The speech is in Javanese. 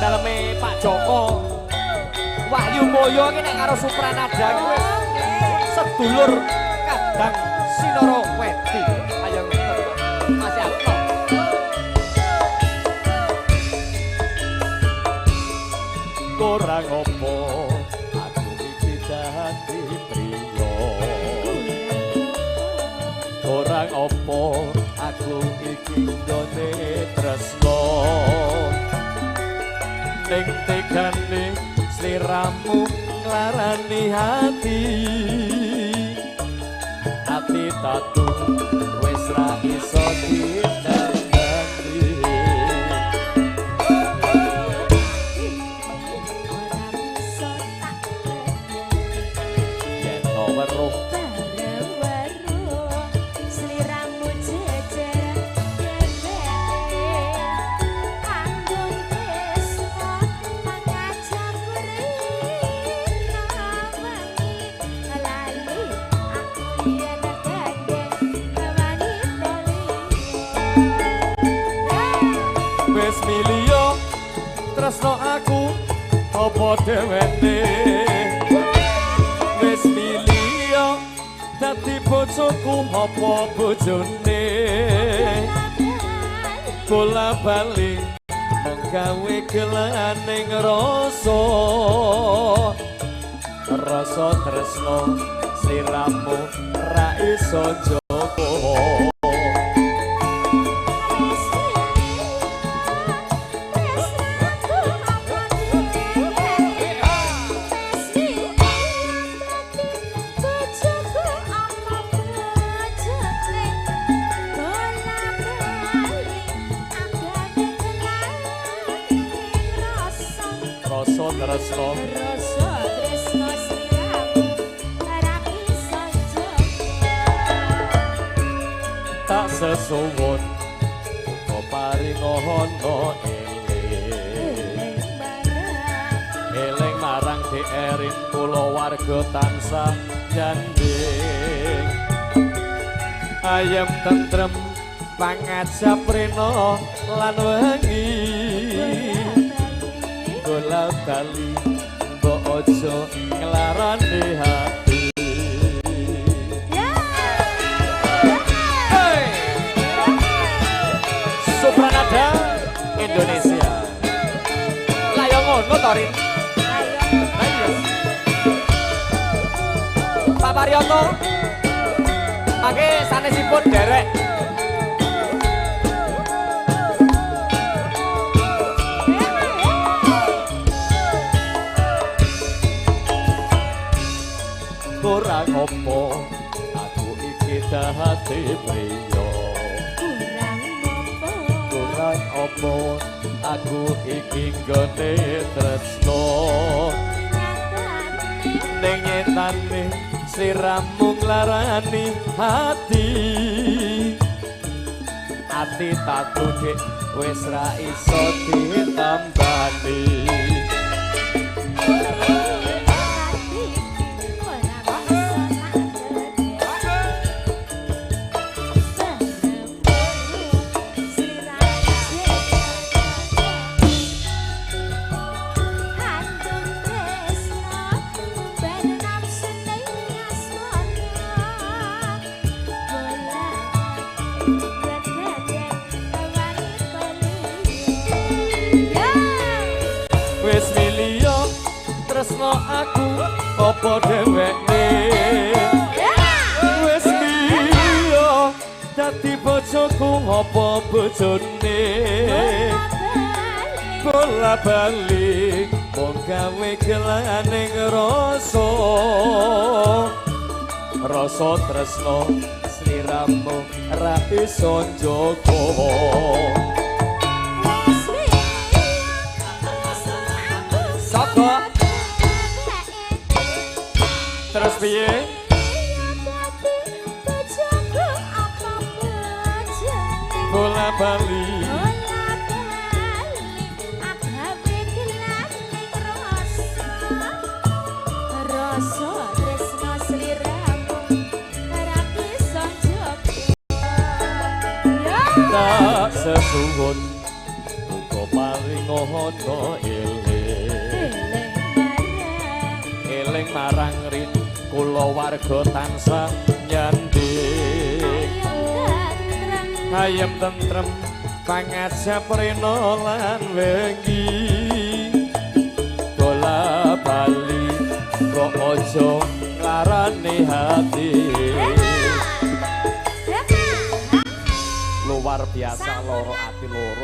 Daleme Pak Joko Wahyu Moyo iki nek karo Supranada iki wis sedulur kadang Sinoro Wedi ayo masih aku kurang opo aku iki dadi priya kurang opo aku iki nggone tresno ning tegane sliramu nglarani hati ati tatu wis ra iso ditandani yen weruh milio tresno aku apa dheweke wis milio dadi bojoku apa bojone bola bali gawe gelaning rasa rasa tresno sliramu ra iso jogo Rasa tresno sliramu ora bisa jogo tak sesuwun kok paringono eling marang dierin kula warga tansah nyanding ayem tentrem pangajap rena lan wengi bola bali mbok ojo nglarani hati hey. Supranada Indonesia layo ngono Torin Pak Paryoto mangke sanesipun derek kurang opo aku iki dadi priya kurang opo aku iki nggone tresno ning nyetane sliramu nglarani hati ati tatu dik wis ra iso ditambani tresno aku apa dheweke wis liya dadi bojoku apa bojone bola bali wong gawe gelaning rasa rasa tresno sliramu ra iso njogo terus piye bola bali sak sesuwun muga paringono eling marang rin kula warga tansah nyanding ayem tentrem pangajap rena lan wengi bola bali kok aja nglarani hati luar biasa loro ati loro